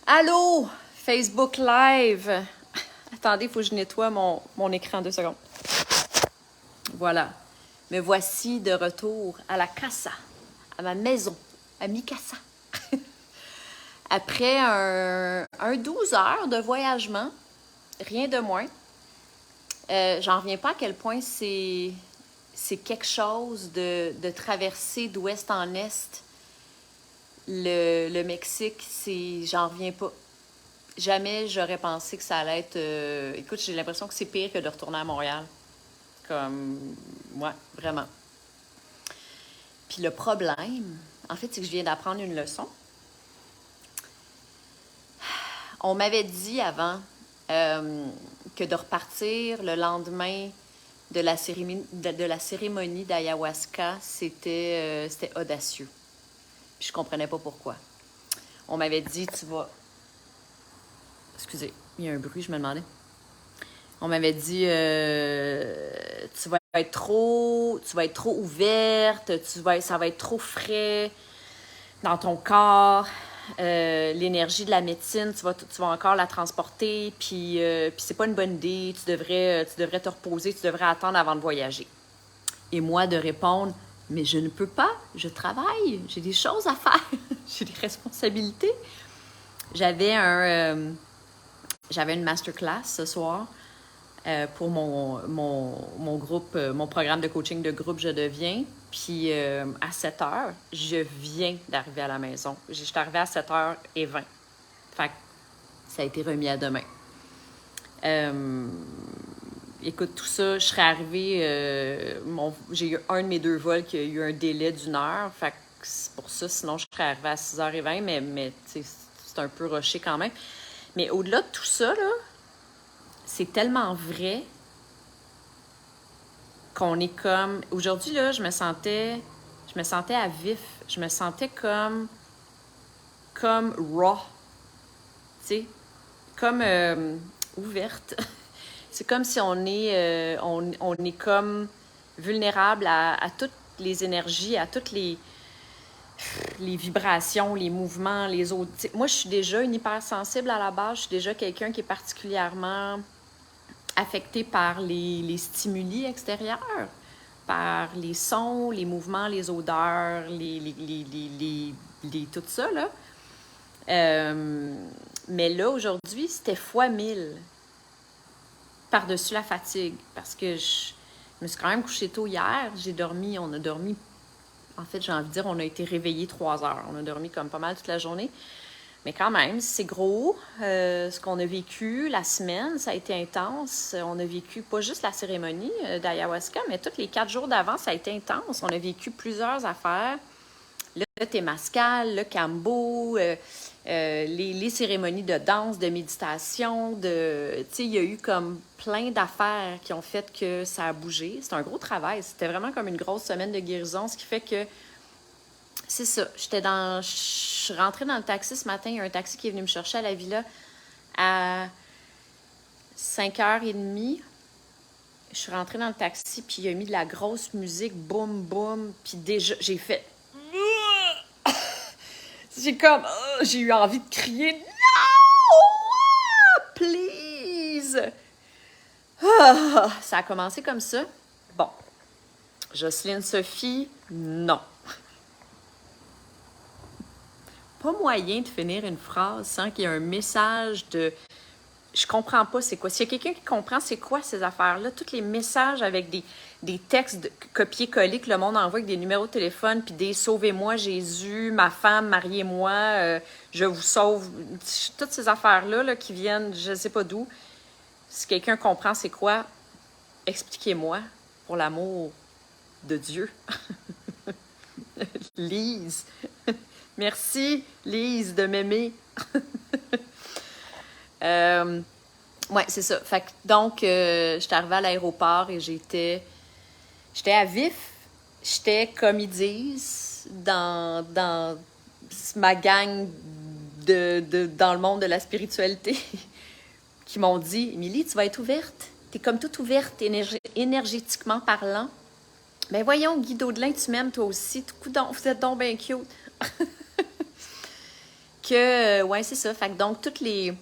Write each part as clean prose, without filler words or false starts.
Allô, Facebook Live. Attendez, il faut que je nettoie mon écran 2 secondes. Voilà. Me voici de retour à la casa, à ma maison, à mi casa. Après un 12 heures de voyagement, rien de moins. J'en reviens pas à quel point c'est quelque chose de traverser d'ouest en est. Le Mexique, j'en reviens pas. Jamais j'aurais pensé que ça allait être... écoute, j'ai l'impression que c'est pire que de retourner à Montréal. Comme... Ouais, vraiment. Puis le problème, en fait, c'est que je viens d'apprendre une leçon. On m'avait dit avant que de repartir le lendemain de la cérémonie d'ayahuasca, c'était audacieux. Puis je comprenais pas pourquoi. On m'avait dit, tu vas... Excusez, il y a un bruit, je me demandais. On m'avait dit, tu vas être trop ouverte, ça va être trop frais dans ton corps. L'énergie de la médecine, tu vas encore la transporter, puis c'est pas une bonne idée. Tu devrais te reposer, tu devrais attendre avant de voyager. Et moi de répondre, mais je ne peux pas, je travaille, j'ai des choses à faire, j'ai des responsabilités. J'avais une masterclass ce soir. Pour mon groupe, mon programme de coaching de groupe Je Deviens. Puis à 7 heures, je viens d'arriver à la maison. Je suis arrivée à 7h20. Fait que ça a été remis à demain. Écoute, tout ça, je serais arrivée... j'ai eu un de mes 2 vols qui a eu un délai d'1 heure. Fait que c'est pour ça, sinon je serais arrivée à 6h20, mais c'est un peu rushé quand même. Mais au-delà de tout ça, là, c'est tellement vrai qu'on est comme... Aujourd'hui, là, je me sentais à vif. Je me sentais comme raw. Tu sais? Comme ouverte. C'est comme si on est comme vulnérable à toutes les énergies, à toutes les vibrations, les mouvements, les autres. T'sais, moi, je suis déjà une hypersensible à la base. Je suis déjà quelqu'un qui est particulièrement affecté par les stimuli extérieurs, par les sons, les mouvements, les odeurs, tout ça, là. Mais là, aujourd'hui, c'était fois 1000 par-dessus la fatigue, parce que je me suis quand même couchée tôt hier. On a dormi, en fait, j'ai envie de dire, on a été réveillés 3 heures. On a dormi comme pas mal toute la journée. Mais quand même, c'est gros. Ce qu'on a vécu la semaine, ça a été intense. On a vécu pas juste la cérémonie d'ayahuasca, mais tous les 4 jours d'avant, ça a été intense. On a vécu plusieurs affaires. Le Témascal, le Kambo, les cérémonies de danse, de méditation. Il y a eu comme plein d'affaires qui ont fait que ça a bougé. C'est un gros travail. C'était vraiment comme une grosse semaine de guérison, ce qui fait que c'est ça. Je suis rentrée dans le taxi ce matin. Il y a un taxi qui est venu me chercher à la villa à 5h30. Je suis rentrée dans le taxi, puis il a mis de la grosse musique, boum, boum. Puis déjà, j'ai fait... J'ai eu envie de crier « No! Please! » Ça a commencé comme ça. Bon. Jocelyne Sophie, non. Pas moyen de finir une phrase sans qu'il y ait un message de « je comprends pas c'est quoi ». S'il y a quelqu'un qui comprend c'est quoi ces affaires-là, tous les messages avec des textes copier-coller que le monde envoie avec des numéros de téléphone, puis des « sauvez-moi Jésus »,« ma femme, mariez-moi »,« je vous sauve », toutes ces affaires-là là, qui viennent je sais pas d'où. Si quelqu'un comprend c'est quoi, expliquez-moi, pour l'amour de Dieu. Lise. Merci, Lise, de m'aimer. Ouais, c'est ça. Fait que, donc, j'étais arrivée à l'aéroport et j'étais à vif. J'étais, comme ils disent, dans ma gang dans le monde de la spiritualité, qui m'ont dit « Émilie, tu vas être ouverte. T'es comme toute ouverte, énergétiquement parlant. » Ben voyons, Guy Daudelin, tu m'aimes toi aussi. Coudonc, vous êtes donc bien cute. ouais, c'est ça. Fait que donc, toutes les...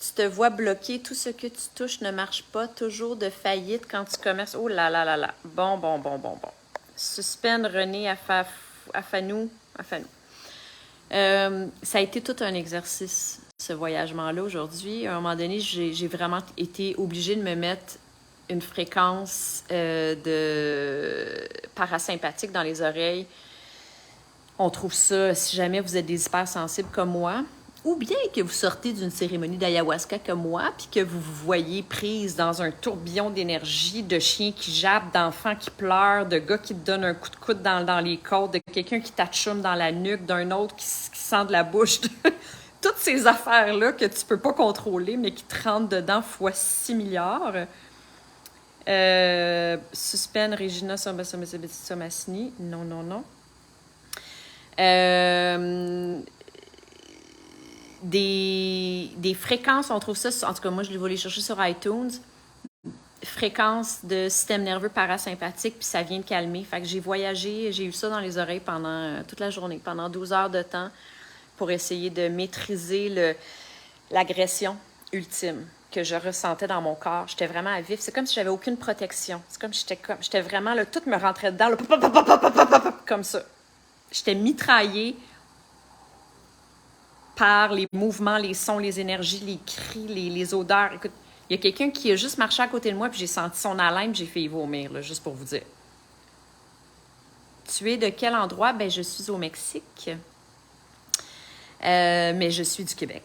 Tu te vois bloqué, tout ce que tu touches ne marche pas, toujours de faillite quand tu commerces. Oh là là là là. Bon. Suspendre René Afanou. Ça a été tout un exercice, ce voyagement-là aujourd'hui. À un moment donné, j'ai vraiment été obligée de me mettre une fréquence de parasympathique dans les oreilles. On trouve ça, si jamais vous êtes des hypersensibles comme moi, ou bien que vous sortez d'une cérémonie d'ayahuasca comme moi, puis que vous vous voyez prise dans un tourbillon d'énergie, de chiens qui jappent, d'enfants qui pleurent, de gars qui te donnent un coup de coude dans les côtes, de quelqu'un qui t'atchoume dans la nuque, d'un autre qui sent de la bouche. Toutes ces affaires-là que tu peux pas contrôler, mais qui te rentrent dedans fois 6 milliards. Suspend Regina Somassini. Non. Des fréquences, on trouve ça, en tout cas moi je vais les chercher sur iTunes, fréquences de système nerveux parasympathique, puis ça vient de calmer. Fait que j'ai voyagé, j'ai eu ça dans les oreilles pendant toute la journée, pendant 12 heures de temps, pour essayer de maîtriser l'agression ultime que je ressentais dans mon corps. J'étais vraiment à vif. C'est comme si j'avais aucune protection. C'est comme j'étais vraiment, là, tout me rentrait dedans, là, comme ça. J'étais mitraillée par les mouvements, les sons, les énergies, les cris, les odeurs. Écoute, il y a quelqu'un qui a juste marché à côté de moi, puis j'ai senti son haleine, puis j'ai failli vomir, là, juste pour vous dire. Tu es de quel endroit? Ben, je suis au Mexique, mais je suis du Québec.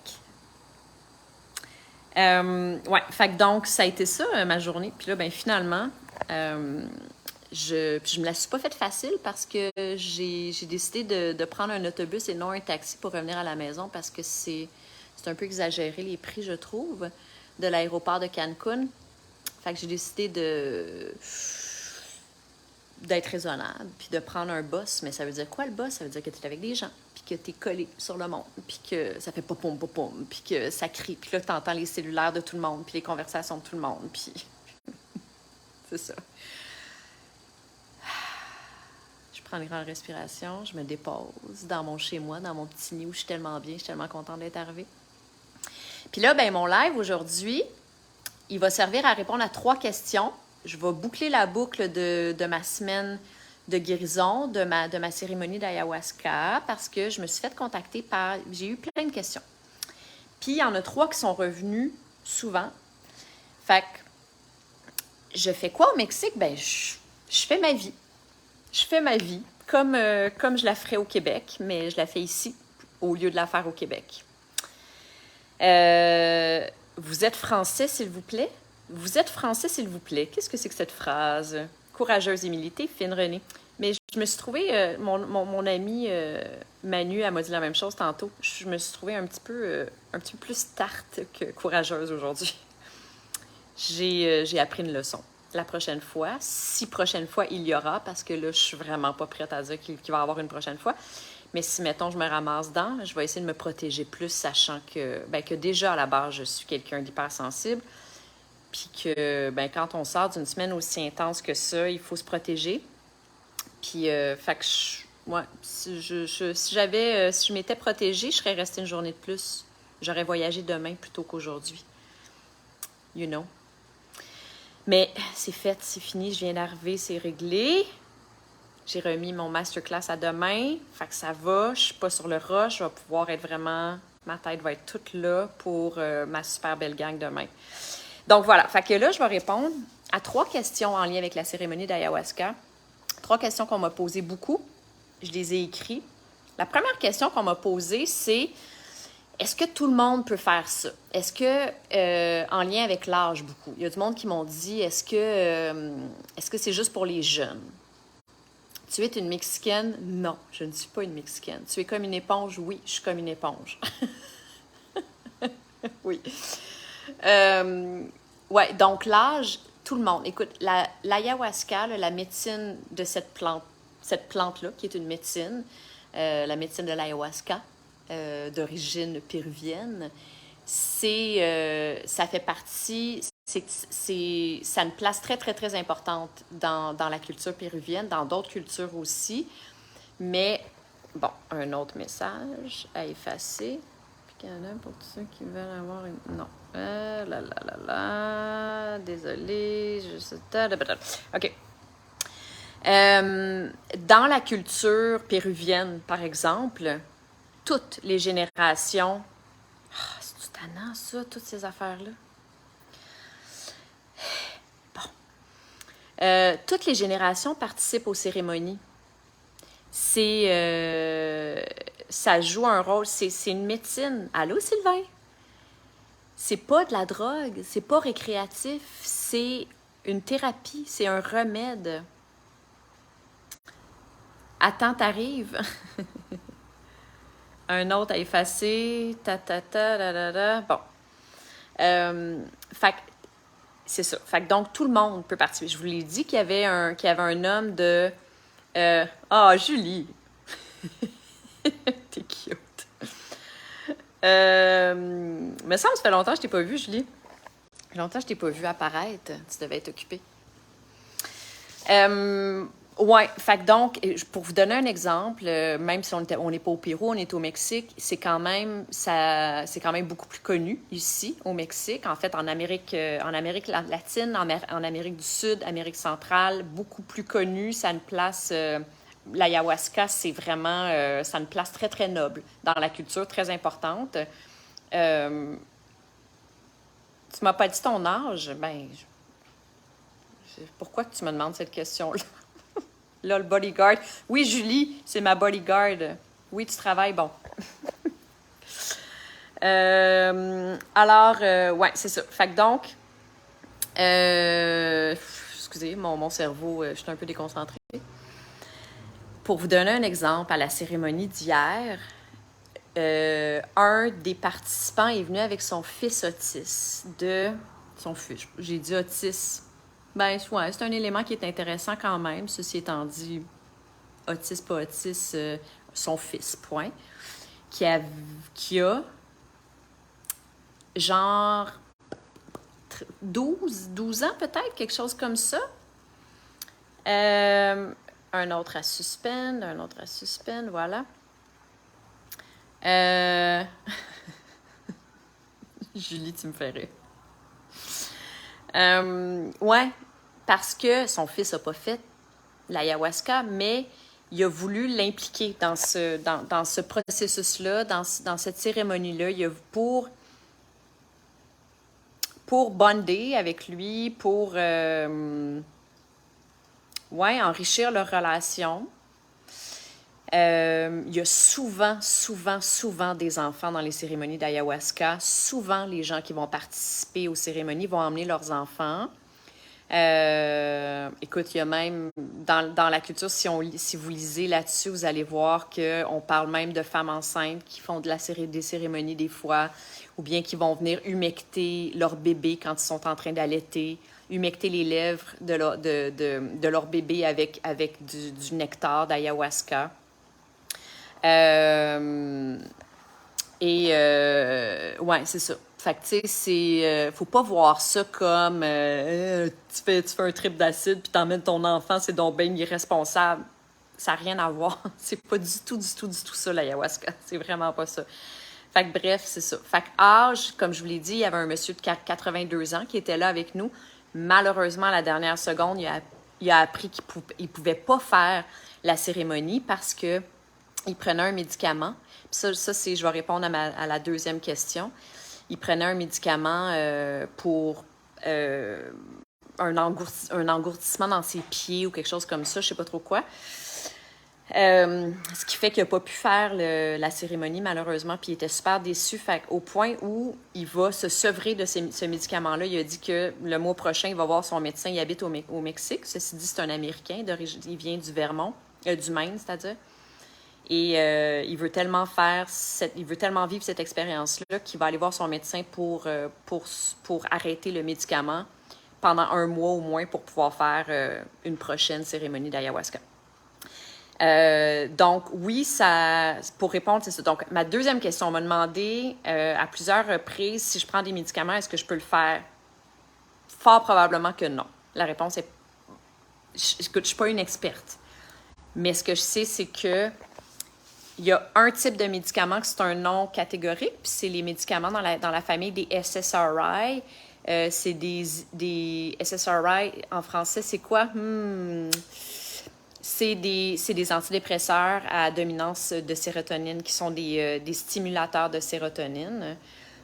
Ouais, fait que donc, ça a été ça, ma journée. Puis là, ben finalement, je me la suis pas faite facile parce que j'ai décidé de prendre un autobus et non un taxi pour revenir à la maison parce que c'est un peu exagéré les prix, je trouve, de l'aéroport de Cancun. Fait que j'ai décidé d'être raisonnable puis de prendre un bus. Mais ça veut dire quoi, le bus? Ça veut dire que tu es avec des gens puis que tu es collé sur le monde puis que ça fait pom puis que ça crie puis là, tu entends les cellulaires de tout le monde puis les conversations de tout le monde puis... c'est ça. Je prends une grande respiration, je me dépose dans mon chez-moi, dans mon petit nid où je suis tellement bien, je suis tellement contente d'être arrivée. Puis là, ben mon live aujourd'hui, il va servir à répondre à 3 questions. Je vais boucler la boucle de ma semaine de guérison, de ma cérémonie d'ayahuasca, parce que je me suis fait contacter par... J'ai eu plein de questions. Puis il y en a 3 qui sont revenues souvent. Fait que je fais quoi au Mexique? Ben, je fais ma vie. Je fais ma vie comme je la ferais au Québec, mais je la fais ici au lieu de la faire au Québec. Vous êtes français, s'il vous plaît? Vous êtes français, s'il vous plaît. Qu'est-ce que c'est que cette phrase? Courageuse et militée, fine René. Mais je me suis trouvée, mon amie Manu, elle m'a dit la même chose tantôt. Je me suis trouvée un petit peu plus tarte que courageuse aujourd'hui. J'ai appris une leçon. La prochaine fois, si prochaine fois il y aura, parce que là, je suis vraiment pas prête à dire qu'il va y avoir une prochaine fois. Mais si, mettons, je me ramasse dedans, je vais essayer de me protéger plus, sachant que déjà, à la base, je suis quelqu'un d'hypersensible. Puis que, quand on sort d'une semaine aussi intense que ça, il faut se protéger. Puis, fait que, si je m'étais protégée, je serais restée une journée de plus. J'aurais voyagé demain plutôt qu'aujourd'hui. You know? Mais c'est fait, c'est fini, je viens d'arriver, c'est réglé. J'ai remis mon masterclass à demain, fait que ça va, je suis pas sur le rush, je vais pouvoir être vraiment... Ma tête va être toute là pour ma super belle gang demain. Donc voilà, fait que là, je vais répondre à 3 questions en lien avec la cérémonie d'ayahuasca. 3 questions qu'on m'a posées beaucoup, je les ai écrites. La première question qu'on m'a posée, c'est... Est-ce que tout le monde peut faire ça? Est-ce que, en lien avec l'âge, beaucoup, il y a du monde qui m'ont dit, est-ce que c'est juste pour les jeunes? Tu es une Mexicaine? Non, je ne suis pas une Mexicaine. Tu es comme une éponge? Oui, je suis comme une éponge. Oui. Ouais, donc l'âge, tout le monde. Écoute, l'ayahuasca, la médecine de cette plante-là, qui est une médecine, la médecine de l'ayahuasca, d'origine péruvienne, ça fait partie, ça a une place très, très, très importante dans la culture péruvienne, dans d'autres cultures aussi, mais Bon, un autre message à effacer. Puis qu'il y en a pour tous ceux qui veulent avoir une... Non. Désolée, je sais... OK. Dans la culture péruvienne, par exemple, toutes les générations... Ah, c'est-tu tannant, ça, toutes ces affaires-là? Bon. Toutes les générations participent aux cérémonies. Ça joue un rôle, c'est une médecine. Allô, Sylvain? C'est pas de la drogue, c'est pas récréatif, c'est une thérapie, c'est un remède. Attends, t'arrives. Un autre à effacer. Bon. Fait que, c'est ça. Fait que donc, tout le monde peut participer. Je vous l'ai dit qu'il y avait un homme de... Julie! T'es cute. Mais ça fait longtemps que je t'ai pas vue, Julie. Longtemps que je t'ai pas vue apparaître. Tu devais être occupée. Ouais, fait que donc, pour vous donner un exemple, même si on n'est pas au Pérou, on est au Mexique, c'est quand même beaucoup plus connu ici, au Mexique. En fait, en Amérique latine, en Amérique du Sud, Amérique centrale, beaucoup plus connu. Ça a une place, l'ayahuasca, c'est vraiment, ça a une place très, très noble dans la culture, très importante. Tu m'as pas dit ton âge? Ben, pourquoi que tu me demandes cette question-là? Là, le bodyguard. Oui, Julie, c'est ma bodyguard. Oui, tu travailles, bon. Ouais, c'est ça. Fait que donc, excusez, mon cerveau, je suis un peu déconcentrée. Pour vous donner un exemple, à la cérémonie d'hier, un des participants est venu avec son fils autiste son fils, j'ai dit autiste. Ben, ouais, c'est un élément qui est intéressant quand même. Ceci étant dit, autiste, pas autiste, son fils, point. Qui a genre 12 ans peut-être, quelque chose comme ça. Un autre à suspendre, voilà. Julie, tu me fais rire. Ouais, parce que son fils n'a pas fait l'ayahuasca, mais il a voulu l'impliquer dans ce processus-là, dans cette cérémonie-là. Pour bonder avec lui, pour enrichir leur relation. Il y a souvent des enfants dans les cérémonies d'ayahuasca. Souvent, les gens qui vont participer aux cérémonies vont emmener leurs enfants. Écoute, il y a même, dans la culture, si vous lisez là-dessus, vous allez voir qu'on parle même de femmes enceintes qui font des cérémonies des fois, ou bien qui vont venir humecter leur bébé quand ils sont en train d'allaiter, humecter les lèvres de leur bébé avec du nectar d'ayahuasca. Ouais, c'est ça. Fait que, tu sais, faut pas voir ça comme tu fais un trip d'acide puis t'emmènes ton enfant, c'est donc bien irresponsable. Ça n'a rien à voir. C'est pas du tout ça, l'ayahuasca. C'est vraiment pas ça. Fait que bref, c'est ça. Fait que âge, comme je vous l'ai dit, il y avait un monsieur de 82 ans qui était là avec nous. Malheureusement, à la dernière seconde, il a appris qu'il pouvait pas faire la cérémonie parce que il prenait un médicament. Puis ça c'est, je vais répondre à la deuxième question. Il prenait un médicament pour un engourdissement dans ses pieds ou quelque chose comme ça, je sais pas trop quoi. Ce qui fait qu'il n'a pas pu faire la cérémonie, malheureusement, puis il était super déçu. Au point où il va se sevrer de ce médicament-là, il a dit que le mois prochain, il va voir son médecin. Il habite au Mexique. Ceci dit, c'est un Américain. Il vient du Vermont, du Maine, c'est-à-dire. Et il veut tellement vivre cette expérience-là qu'il va aller voir son médecin pour arrêter le médicament pendant 1 mois au moins pour pouvoir faire une prochaine cérémonie d'ayahuasca. Donc, oui, pour répondre, c'est ça. Donc, ma deuxième question, on m'a demandé à plusieurs reprises si je prends des médicaments, est-ce que je peux le faire? Fort probablement que non. La réponse est... Écoute, je ne suis pas une experte. Mais ce que je sais, c'est que il y a un type de médicament que c'est un nom catégorique, puis c'est les médicaments dans la famille des SSRI. C'est des SSRI, en français, c'est quoi? C'est des antidépresseurs à dominance de sérotonine qui sont des stimulateurs de sérotonine.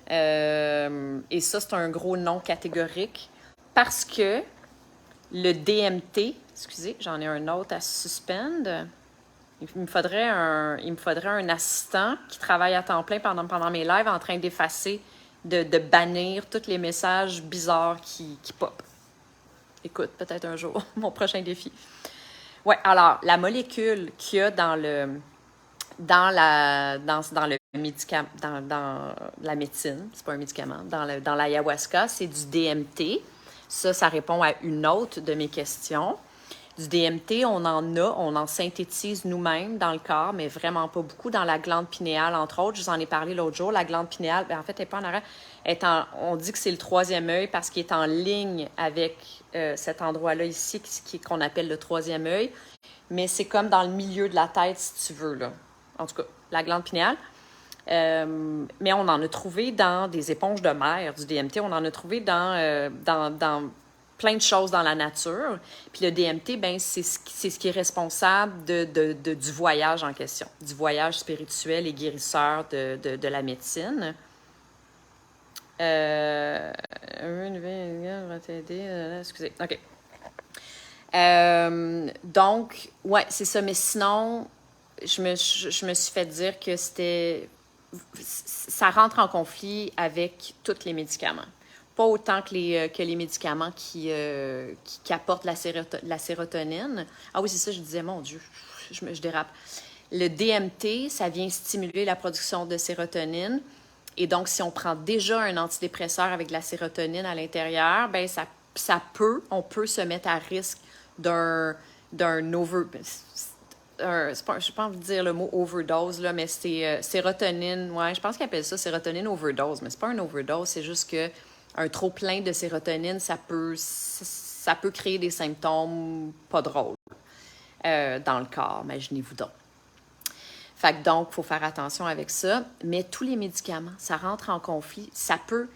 Et ça, c'est un gros nom catégorique parce que le DMT, excusez, j'en ai un autre à suspendre. Il me faudrait un assistant qui travaille à temps plein pendant mes lives en train d'effacer, de bannir tous les messages bizarres qui pop. Écoute, peut-être un jour, mon prochain défi. Ouais, alors, la molécule qu'il y a dans le médicament, dans la médecine, c'est pas un médicament, dans l'ayahuasca, c'est du DMT. Ça répond à une autre de mes questions. Du DMT, on en synthétise nous-mêmes dans le corps, mais vraiment pas beaucoup. Dans la glande pinéale, entre autres, je vous en ai parlé l'autre jour. La glande pinéale, en fait, elle n'est pas en arrière. On dit que c'est le troisième œil parce qu'il est en ligne avec cet endroit-là ici, qu'on appelle le troisième œil. Mais c'est comme dans le milieu de la tête, si tu veux, là. En tout cas, la glande pinéale. Mais on en a trouvé dans des éponges de mer, du DMT. On en a trouvé dans plein de choses dans la nature. Puis le DMT, ben, c'est ce qui est responsable du voyage en question, du voyage spirituel et guérisseur de la médecine. Va t'aider. Excusez. OK. Donc, ouais, c'est ça. Mais sinon, je me suis fait dire que ça rentre en conflit avec tous les médicaments. Pas autant que les médicaments qui apportent la sérotonine. Ah oui, c'est ça, je disais, mon Dieu, je dérape. Le DMT, ça vient stimuler la production de sérotonine. Et donc, si on prend déjà un antidépresseur avec de la sérotonine à l'intérieur, ben on peut se mettre à risque d'un je n'ai pas envie de dire le mot overdose, là, mais c'est sérotonine. Ouais, je pense qu'ils appellent ça sérotonine overdose, mais c'est pas un overdose, c'est juste que un trop plein de sérotonine, ça peut créer des symptômes pas drôles dans le corps, imaginez-vous donc. Fait que donc, il faut faire attention avec ça. Mais tous les médicaments, ça rentre en conflit. Ça peut,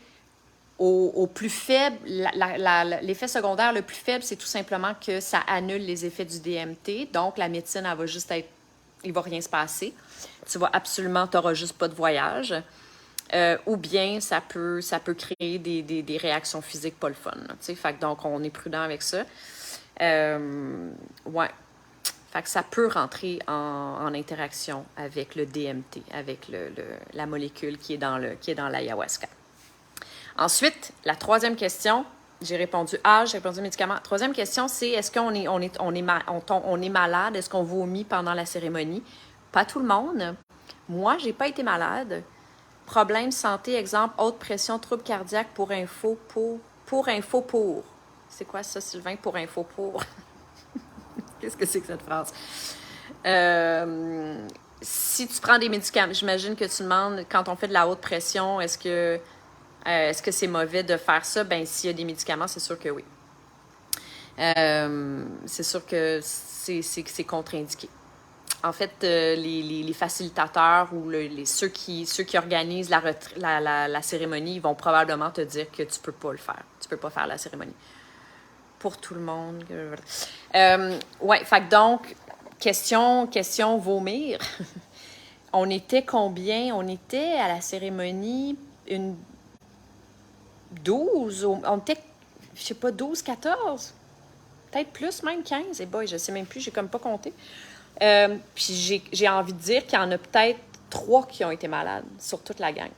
au plus faible, l'effet secondaire le plus faible, c'est tout simplement que ça annule les effets du DMT. Donc, la médecine, elle va juste être, il ne va rien se passer. Tu n'auras juste pas de voyage. Ou bien ça peut créer des réactions physiques pas le fun. Fait que donc, on est prudent avec ça. Ouais. Fait que ça peut rentrer en interaction avec le DMT, avec la molécule qui est dans l'ayahuasca. Ensuite, la troisième question, j'ai répondu médicament. Troisième question, c'est est-ce qu'on est malade? Est-ce qu'on vomit pendant la cérémonie? Pas tout le monde. Moi, j'ai pas été malade. Problème santé, exemple, haute pression, trouble cardiaque pour info. C'est quoi ça, Sylvain, pour info pour? Qu'est-ce que c'est que cette phrase? Si tu prends des médicaments, j'imagine que tu demandes, quand on fait de la haute pression, est-ce que c'est mauvais de faire ça? Ben, s'il y a des médicaments, c'est sûr que oui. C'est sûr que c'est contre-indiqué. En fait, les facilitateurs ou ceux qui organisent la cérémonie, ils vont probablement te dire que tu peux pas le faire. Tu peux pas faire la cérémonie. Pour tout le monde. Ouais, fait que donc, question vomir. On était combien? On était à la cérémonie 12. On était, je sais pas, 12, 14. Peut-être plus, même 15. Et boy, je sais même plus, j'ai comme pas compté. Puis j'ai envie de dire qu'il y en a peut-être 3 qui ont été malades sur toute la gang.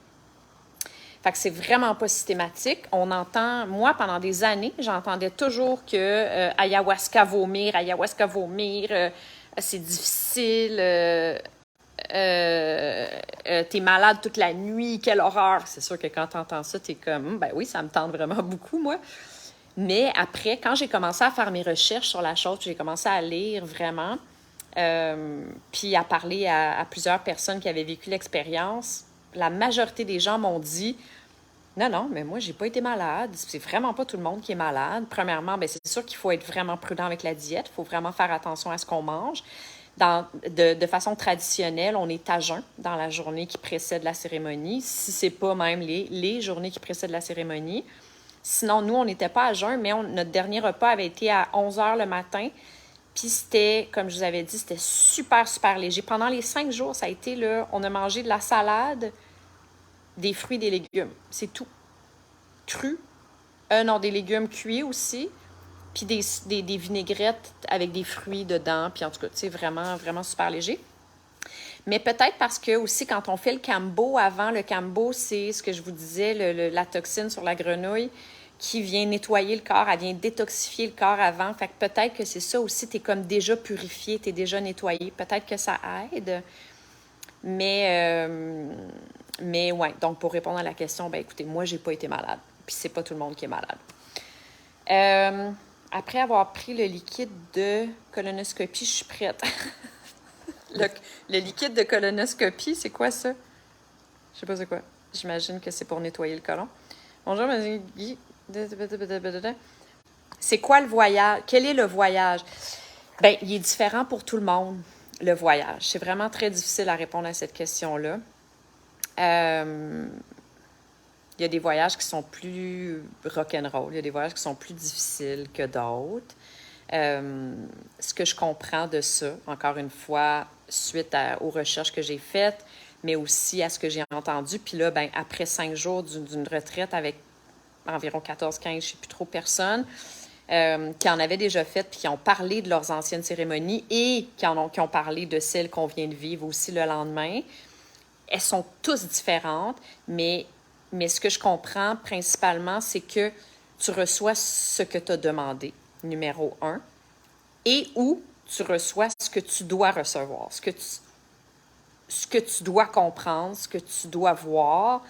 Fait que c'est vraiment pas systématique. On entend, moi, pendant des années, j'entendais toujours que ayahuasca vomir, c'est difficile, t'es malade toute la nuit, quelle horreur. C'est sûr que quand t'entends ça, t'es comme, ben oui, ça me tente vraiment beaucoup, moi. Mais après, quand j'ai commencé à faire mes recherches sur la chose, j'ai commencé à lire vraiment, puis à parler à plusieurs personnes qui avaient vécu l'expérience, la majorité des gens m'ont dit « Non, mais moi, j'ai pas été malade. C'est vraiment pas tout le monde qui est malade. Premièrement, ben c'est sûr qu'il faut être vraiment prudent avec la diète. Il faut vraiment faire attention à ce qu'on mange. de façon traditionnelle, on est à jeun dans la journée qui précède la cérémonie, si c'est pas même les journées qui précèdent la cérémonie. Sinon, nous, on n'était pas à jeun, mais notre dernier repas avait été à 11 heures le matin. Puis c'était, comme je vous avais dit, c'était super, super léger. Pendant les 5 jours, ça a été, là, on a mangé de la salade, des fruits, des légumes. C'est tout. Cru. Non, des légumes cuits aussi. Puis des vinaigrettes avec des fruits dedans. Puis en tout cas, tu sais, vraiment, vraiment super léger. Mais peut-être parce que aussi, quand on fait le cambo avant, le cambo, c'est ce que je vous disais, la toxine sur la grenouille qui vient nettoyer le corps, elle vient détoxifier le corps avant. Fait que peut-être que c'est ça aussi, tu es comme déjà purifié, tu es déjà nettoyé. Peut-être que ça aide. Mais ouais, donc pour répondre à la question, ben écoutez, moi, j'ai pas été malade. Puis c'est pas tout le monde qui est malade. Après avoir pris le liquide de colonoscopie, je suis prête. le liquide de colonoscopie, c'est quoi ça? Je sais pas c'est quoi. J'imagine que c'est pour nettoyer le côlon. Bonjour, M. Guy. C'est quoi le voyage? Quel est le voyage? Bien, il est différent pour tout le monde, le voyage. C'est vraiment très difficile à répondre à cette question-là. Il y a des voyages qui sont plus rock'n'roll, il y a des voyages qui sont plus difficiles que d'autres. Ce que je comprends de ça, encore une fois, suite aux recherches que j'ai faites, mais aussi à ce que j'ai entendu. Puis là, ben, après 5 jours d'une retraite avec environ 14-15, je ne sais plus trop, personnes qui en avaient déjà fait puis qui ont parlé de leurs anciennes cérémonies et qui ont parlé de celles qu'on vient de vivre aussi le lendemain. Elles sont toutes différentes, mais ce que je comprends principalement, c'est que tu reçois ce que tu as demandé, numéro 1, et où tu reçois ce que tu dois recevoir, ce que tu dois comprendre, ce que tu dois voir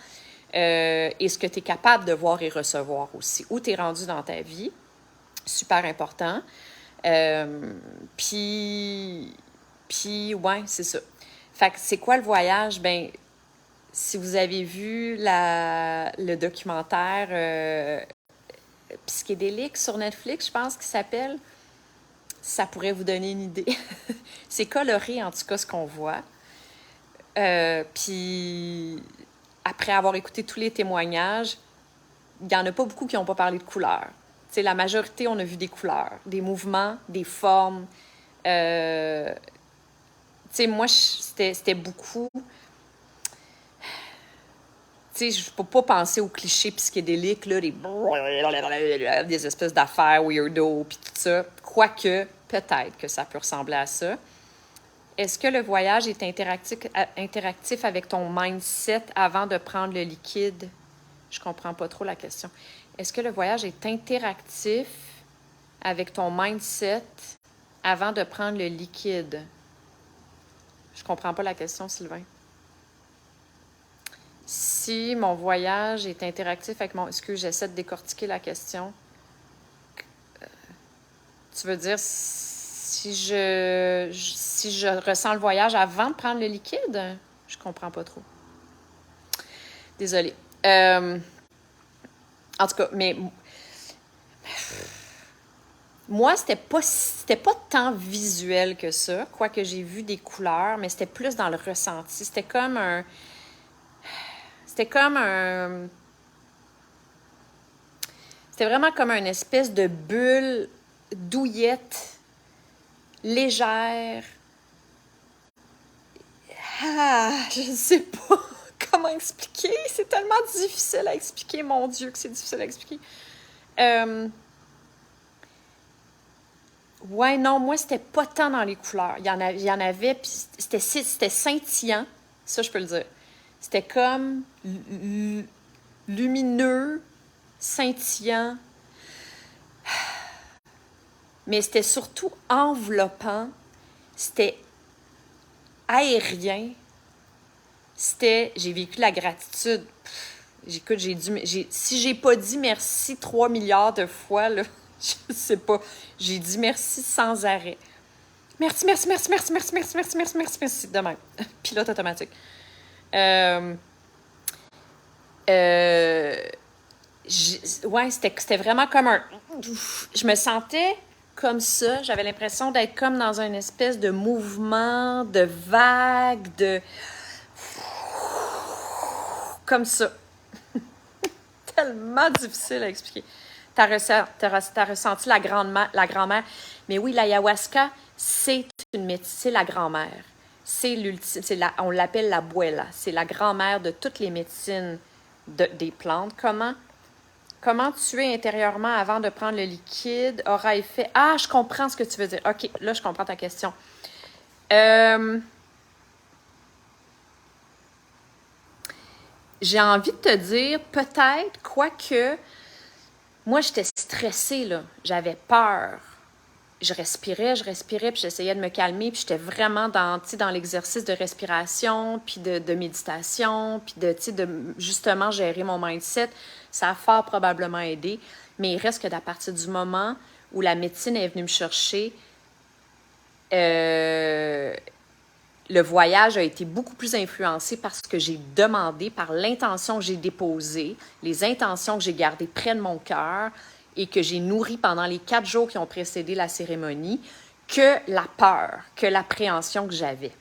et ce que tu es capable de voir et recevoir aussi. Où tu es rendu dans ta vie, super important. Puis, ouais, c'est ça. Fait que c'est quoi le voyage? Ben, si vous avez vu le documentaire psychédélique sur Netflix, je pense qu'il s'appelle, ça pourrait vous donner une idée. C'est coloré, en tout cas, ce qu'on voit. Puis, après avoir écouté tous les témoignages, il n'y en a pas beaucoup qui n'ont pas parlé de couleurs. T'sais, la majorité, on a vu des couleurs, des mouvements, des formes. Moi, c'était beaucoup... Tu sais, je ne peux pas penser aux clichés psychédéliques, là, des espèces d'affaires weirdo, puis tout ça. Quoique, peut-être que ça peut ressembler à ça. Est-ce que le voyage est interactif avec ton mindset avant de prendre le liquide? Je comprends pas trop la question. Est-ce que le voyage est interactif avec ton mindset avant de prendre le liquide? Je comprends pas la question, Sylvain. Si mon voyage est interactif avec mon... Est-ce que j'essaie de décortiquer la question? Tu veux dire si je ressens le voyage avant de prendre le liquide? Je comprends pas trop. Désolée. En tout cas, mais... Moi, c'était pas tant visuel que ça, quoique j'ai vu des couleurs, mais c'était plus dans le ressenti. C'était comme un... C'était vraiment comme une espèce de bulle douillette, légère. Je ne sais pas comment expliquer. C'est tellement difficile à expliquer, mon Dieu, que c'est difficile à expliquer. Ouais, non, moi, c'était pas tant dans les couleurs. Il y en avait, puis c'était scintillant. Ça, je peux le dire. C'était comme lumineux, scintillant. Mais c'était surtout enveloppant. C'était aérien. J'ai vécu la gratitude. Écoute, si j'ai pas dit merci 3 milliards de fois, là, je sais pas. J'ai dit merci sans arrêt. Merci, merci, merci, merci, merci, merci, merci, merci, merci, merci. De même. Pilote automatique. Ouais, c'était vraiment comme un... Je me sentais comme ça. J'avais l'impression d'être comme dans une espèce de mouvement, de vague, de... Comme ça. Tellement difficile à expliquer. T'as ressenti la grand-mère. Mais oui, l'ayahuasca, c'est la grand-mère. C'est l'ultime, on l'appelle la abuela. C'est la grand-mère de toutes les médecines des plantes. Comment tuer intérieurement avant de prendre le liquide aura effet... Ah, je comprends ce que tu veux dire. OK, là, je comprends ta question. J'ai envie de te dire, peut-être, quoique, moi, j'étais stressée, là. J'avais peur. Je respirais, puis j'essayais de me calmer, puis j'étais vraiment dans l'exercice de respiration, puis de méditation, puis de justement gérer mon mindset. Ça a fort probablement aidé, mais il reste que à partir du moment où la médecine est venue me chercher, le voyage a été beaucoup plus influencé par ce que j'ai demandé, par l'intention que j'ai déposée, les intentions que j'ai gardées près de mon cœur et que j'ai nourries pendant les 4 jours qui ont précédé la cérémonie, que la peur, que l'appréhension que j'avais,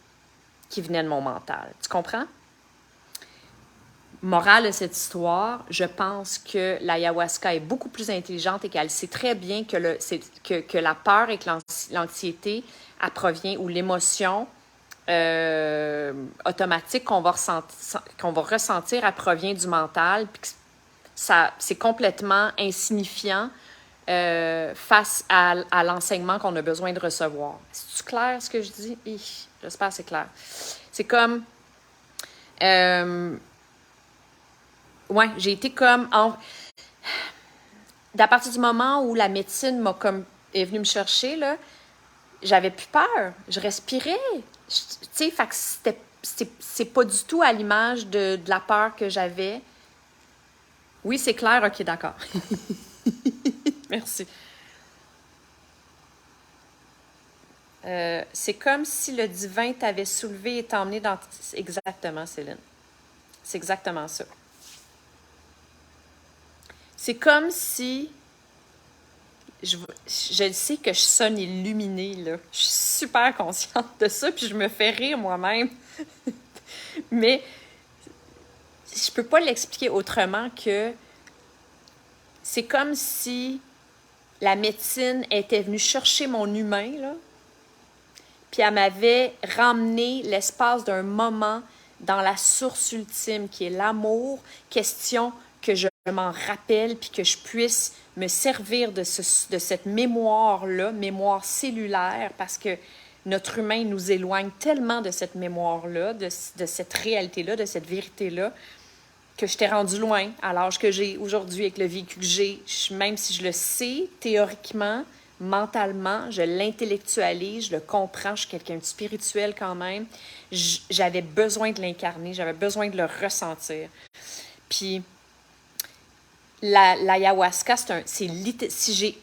qui venait de mon mental. Tu comprends? Morale de cette histoire, je pense que l'ayahuasca est beaucoup plus intelligente et qu'elle sait très bien que la peur et que l'anxiété, elle provient, ou l'émotion automatique qu'on va ressentir, elle provient du mental, puis que c'est complètement insignifiant face à l'enseignement qu'on a besoin de recevoir. C'est-tu clair ce que je dis? J'espère que c'est clair. C'est comme... ouais, j'ai été comme... À partir du moment où la médecine est venue me chercher, là, j'avais plus peur. Je respirais. Tu sais, fait que c'est pas du tout à l'image de la peur que j'avais. Oui, c'est clair. OK, d'accord. Merci. C'est comme si le divin t'avait soulevé et t'emmené dans... Exactement, Céline. C'est exactement ça. C'est comme si... Je sais que je sonne illuminée, là. Je suis super consciente de ça, puis je me fais rire moi-même. Mais je peux pas l'expliquer autrement que c'est comme si la médecine était venue chercher mon humain, là, puis elle m'avait ramené l'espace d'un moment dans la source ultime qui est l'amour, question que je m'en rappelle, puis que je puisse me servir de cette mémoire-là, mémoire cellulaire, parce que notre humain nous éloigne tellement de cette mémoire-là, de cette réalité-là, de cette vérité-là, que je t'ai rendu loin à l'âge que j'ai aujourd'hui avec le vécu que j'ai. Même si je le sais théoriquement, mentalement, je l'intellectualise, je le comprends, je suis quelqu'un de spirituel quand même. J'avais besoin de l'incarner, j'avais besoin de le ressentir. Puis, l'ayahuasca, si j'ai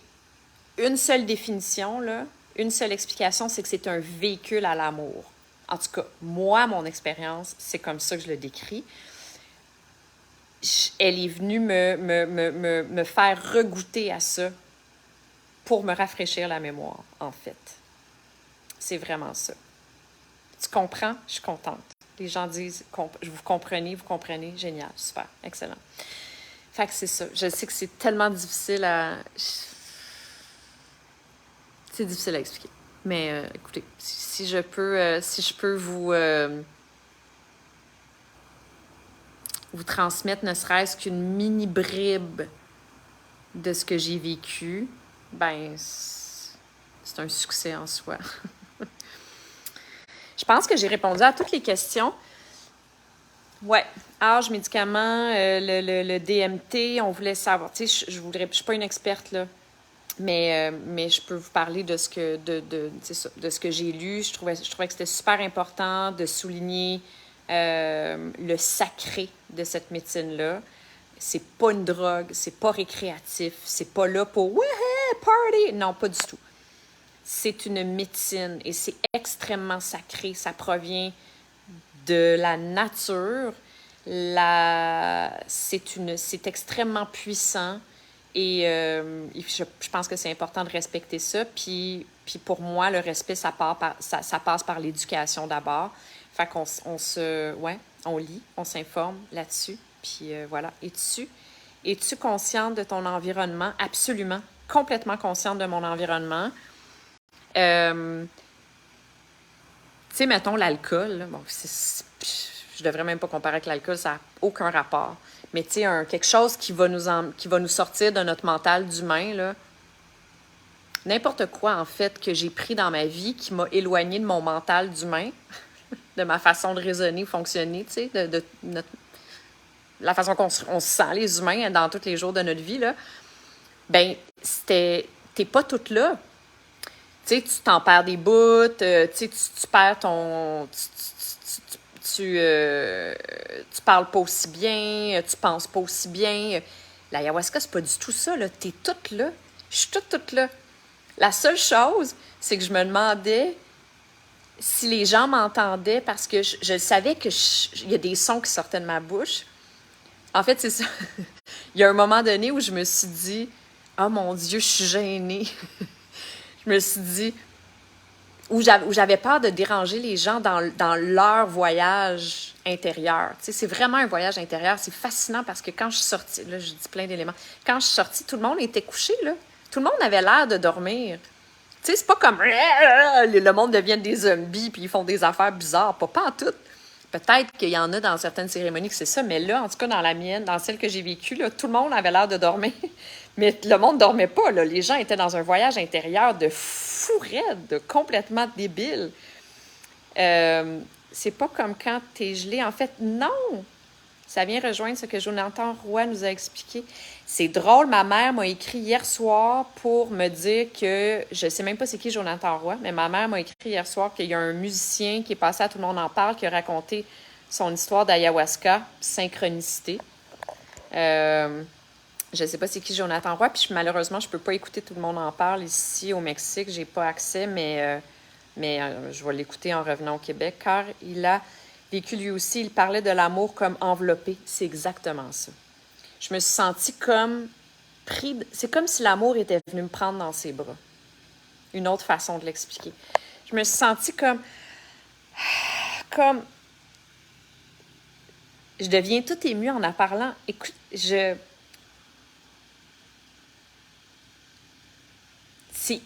une seule définition, là, une seule explication, c'est que c'est un véhicule à l'amour. En tout cas, moi, mon expérience, c'est comme ça que je le décris. Elle est venue me faire regoûter à ça pour me rafraîchir la mémoire, en fait. C'est vraiment ça. Tu comprends? Je suis contente. Les gens disent, vous comprenez, génial, super, excellent. Fait que c'est ça. Je sais que c'est tellement difficile à... C'est difficile à expliquer. Mais écoutez, si je peux vous transmettre ne serait-ce qu'une mini bribe de ce que j'ai vécu, ben, c'est un succès en soi. Je pense que j'ai répondu à toutes les questions. Ouais, âge, médicaments, le DMT, on voulait savoir. Tu sais, je suis pas une experte, là, mais je peux vous parler de ce que j'ai lu. Je trouvais que c'était super important de souligner le sacré de cette médecine-là. C'est pas une drogue, c'est pas récréatif, c'est pas là pour « ouais, party ». Non, pas du tout. C'est une médecine et c'est extrêmement sacré. Ça provient de la nature. C'est extrêmement puissant je pense que c'est important de respecter ça. Puis pour moi, le respect, ça passe par l'éducation d'abord. Fait qu'on ouais, on lit, on s'informe là-dessus. Puis voilà. Es-tu consciente de ton environnement? Absolument. Complètement consciente de mon environnement. Tu sais, mettons l'alcool. Bon, je devrais même pas comparer avec l'alcool, ça n'a aucun rapport. Mais tu sais, quelque chose qui va nous sortir de notre mental d'humain, là. N'importe quoi, en fait, que j'ai pris dans ma vie qui m'a éloigné de mon mental d'humain, de ma façon de raisonner, fonctionner, tu sais, de la façon qu'on se sent, les humains, dans tous les jours de notre vie, là, ben, t'es pas toute là. Tu sais, tu t'en perds des bouts, tu sais, tu perds ton... Tu parles pas aussi bien, tu penses pas aussi bien. L'ayahuasca, c'est pas du tout ça, là. T'es toute là. Je suis toute là. La seule chose, c'est que je me demandais si les gens m'entendaient parce que je savais qu'il y a des sons qui sortaient de ma bouche. En fait, c'est ça. Il y a un moment donné où je me suis dit « Oh mon Dieu, je suis gênée. » Je me suis dit... Où j'avais peur de déranger les gens dans leur voyage intérieur. Tu sais, c'est vraiment un voyage intérieur. C'est fascinant parce que quand je suis sortie, là, je dis plein d'éléments. Quand je suis sortie, tout le monde était couché, là. Tout le monde avait l'air de dormir. Tu sais, c'est pas comme le monde devient des zombies puis ils font des affaires bizarres. Pas en tout. Peut-être qu'il y en a dans certaines cérémonies que c'est ça, mais là, en tout cas, dans la mienne, dans celle que j'ai vécue, là, tout le monde avait l'air de dormir. Mais le monde ne dormait pas, là. Les gens étaient dans un voyage intérieur de fou raide, de complètement débile. C'est pas comme quand t'es gelé. En fait, non! Ça vient rejoindre ce que Jonathan Roy nous a expliqué. C'est drôle, ma mère m'a écrit hier soir pour me dire que... Je sais même pas c'est qui Jonathan Roy, mais ma mère m'a écrit hier soir qu'il y a un musicien qui est passé à Tout le monde en parle, qui a raconté son histoire d'ayahuasca, synchronicité. Je sais pas c'est qui Jonathan Roy, puis malheureusement, je peux pas écouter Tout le monde en parle ici au Mexique. J'ai pas accès, mais je vais l'écouter en revenant au Québec, car il a vécu lui aussi, il parlait de l'amour comme enveloppé. C'est exactement ça. Je me suis sentie comme pris... C'est comme si l'amour était venu me prendre dans ses bras. Une autre façon de l'expliquer. Je me suis sentie comme... Je deviens toute émue en parlant. Écoute, c'est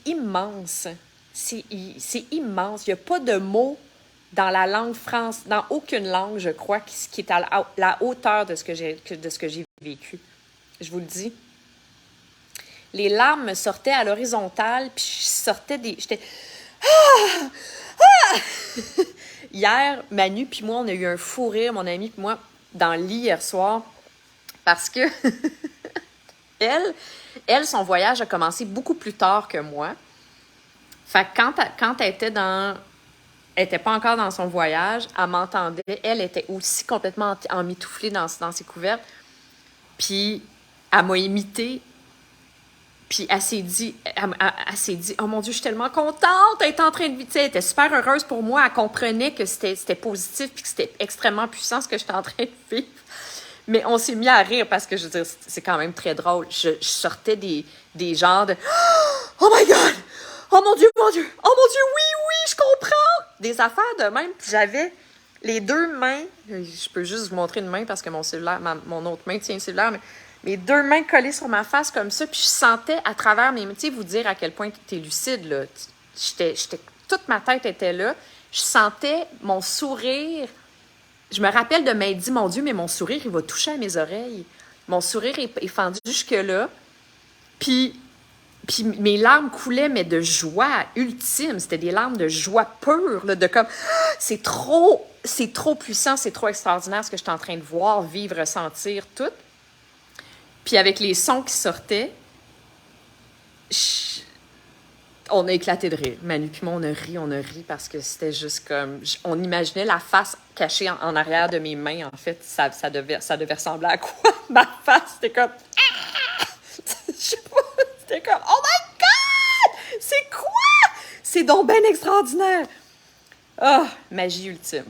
immense. C'est immense. Il n'y a pas de mots dans la langue française, dans aucune langue, je crois, qui est à la hauteur de ce que j'ai vécu. Je vous le dis. Les larmes me sortaient à l'horizontale, puis je sortais des... J'étais... Ah! Ah! Hier, Manu puis moi, on a eu un fou rire, mon ami puis moi, dans le lit hier soir, parce que elle, son voyage a commencé beaucoup plus tard que moi. Fait que quand elle était elle était pas encore dans son voyage, elle m'entendait. Elle était aussi complètement emmitouflée dans ses couvertes. Puis, elle m'a imité. Puis, elle s'est dit, oh mon Dieu, je suis tellement contente. Elle était en train de vivre. Elle était super heureuse pour moi. Elle comprenait que c'était positif puis que c'était extrêmement puissant ce que j'étais en train de vivre. Mais on s'est mis à rire parce que, je veux dire, c'est quand même très drôle. Je sortais des genres de « Oh my God! Oh mon Dieu, mon Dieu! Oh mon Dieu, oui, je comprends! » Des affaires de même. Puis j'avais les deux mains. Je peux juste vous montrer une main parce que mon cellulaire, mon autre main tient le cellulaire, mais mes deux mains collées sur ma face comme ça. Puis je sentais à travers mes mains, tu sais, vous dire à quel point tu es lucide, là. Toute ma tête était là. Je sentais mon sourire. Je me rappelle de m'être dit, mon Dieu, mais mon sourire, il va toucher à mes oreilles. Mon sourire est fendu jusque-là. Puis mes larmes coulaient, mais de joie ultime. C'était des larmes de joie pure, là, de comme, c'est trop puissant, c'est trop extraordinaire ce que je suis en train de voir, vivre, ressentir, tout. Puis avec les sons qui sortaient, on a éclaté de rire. Manu puis moi, on a ri parce que c'était juste comme... On imaginait la face cachée en arrière de mes mains, en fait. Ça devait ressembler à quoi? Ma face, c'était comme... Je sais pas, c'était comme... Oh my God! C'est quoi? C'est donc ben extraordinaire! Oh, magie ultime.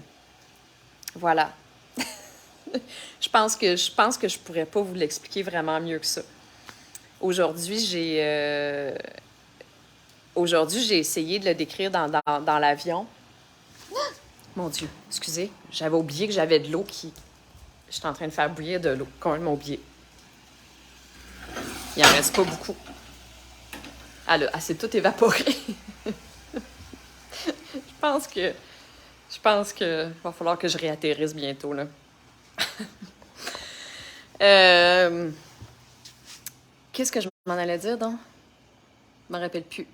Voilà. Je pense que je pourrais pas vous l'expliquer vraiment mieux que ça. Aujourd'hui, j'ai essayé de le décrire dans l'avion. Mon Dieu, excusez, j'avais oublié que j'avais de l'eau qui... J'étais en train de faire bouillir de l'eau, complètement oublié. Il en reste pas beaucoup. Elle s'est toute évaporée. Je pense que va falloir que je réatterrisse bientôt, là. Qu'est-ce que je m'en allais dire, donc? Je me rappelle plus.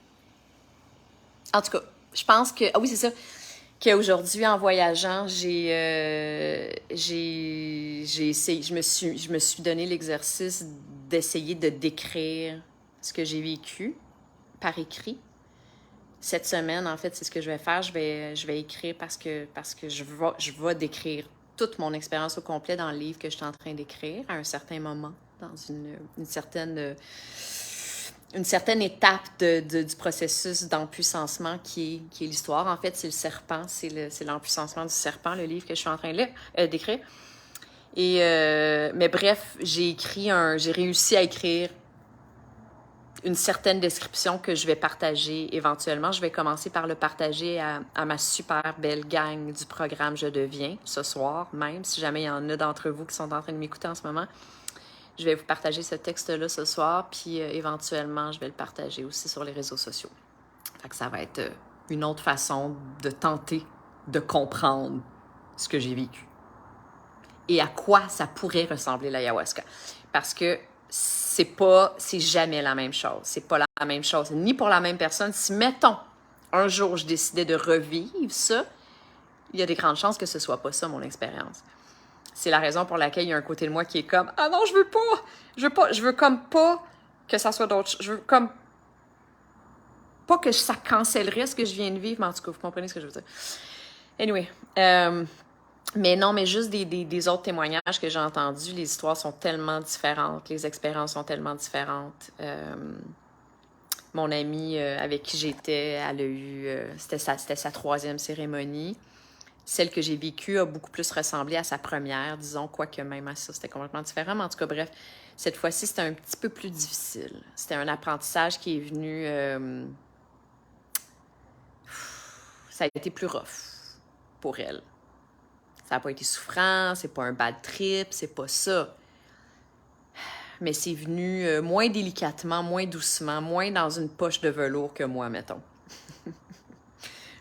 En tout cas, je pense que... Ah oui, c'est ça. Qu'aujourd'hui, en voyageant, j'ai essayé... Je me suis donné l'exercice d'essayer de décrire ce que j'ai vécu par écrit. Cette semaine, en fait, c'est ce que je vais faire. Je vais écrire parce que je vais décrire toute mon expérience au complet dans le livre que je suis en train d'écrire à un certain moment, dans une certaine étape du processus d'empuissancement qui est l'histoire. En fait, c'est le serpent, c'est l'empuissancement du serpent, le livre que je suis en train d'écrire. Et, mais bref, j'ai réussi à écrire une certaine description que je vais partager éventuellement. Je vais commencer par le partager à ma super belle gang du programme Je deviens, ce soir même, si jamais il y en a d'entre vous qui sont en train de m'écouter en ce moment. Je vais vous partager ce texte-là ce soir, puis éventuellement, je vais le partager aussi sur les réseaux sociaux. Fait que ça va être une autre façon de tenter de comprendre ce que j'ai vécu. Et à quoi ça pourrait ressembler l'ayahuasca. Parce que c'est jamais la même chose. C'est pas la même chose, ni pour la même personne. Si, mettons, un jour, je décidais de revivre ça, il y a des grandes chances que ce soit pas ça, mon expérience. C'est la raison pour laquelle il y a un côté de moi qui est comme « Ah non, je veux comme pas que ça soit d'autres... Je veux comme pas que ça cancellerait ce que je viens de vivre, mais en tout cas, vous comprenez ce que je veux dire. Anyway, mais non, mais juste des autres témoignages que j'ai entendus, les histoires sont tellement différentes, les expériences sont tellement différentes. Mon amie avec qui j'étais, elle a eu... c'était sa 3e cérémonie. Celle que j'ai vécue a beaucoup plus ressemblé à sa première, disons, quoique même à ça, c'était complètement différent. Mais en tout cas, bref, cette fois-ci, c'était un petit peu plus difficile. C'était un apprentissage qui est venu... ça a été plus rough pour elle. Ça n'a pas été souffrant, c'est pas un bad trip, c'est pas ça. Mais c'est venu moins délicatement, moins doucement, moins dans une poche de velours que moi, mettons.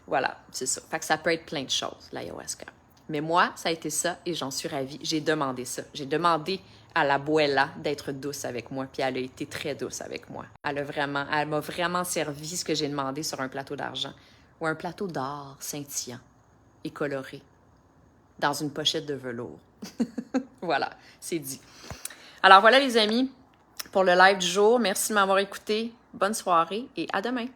Voilà, c'est ça. Fait que ça peut être plein de choses, l'ayahuasca. Mais moi, ça a été ça et j'en suis ravie. J'ai demandé ça. J'ai demandé à l'abuela d'être douce avec moi, puis elle a été très douce avec moi. Elle m'a vraiment servi ce que j'ai demandé sur un plateau d'argent ou un plateau d'or scintillant et coloré dans une pochette de velours. Voilà, c'est dit. Alors voilà les amis, pour le live du jour. Merci de m'avoir écouté. Bonne soirée et à demain.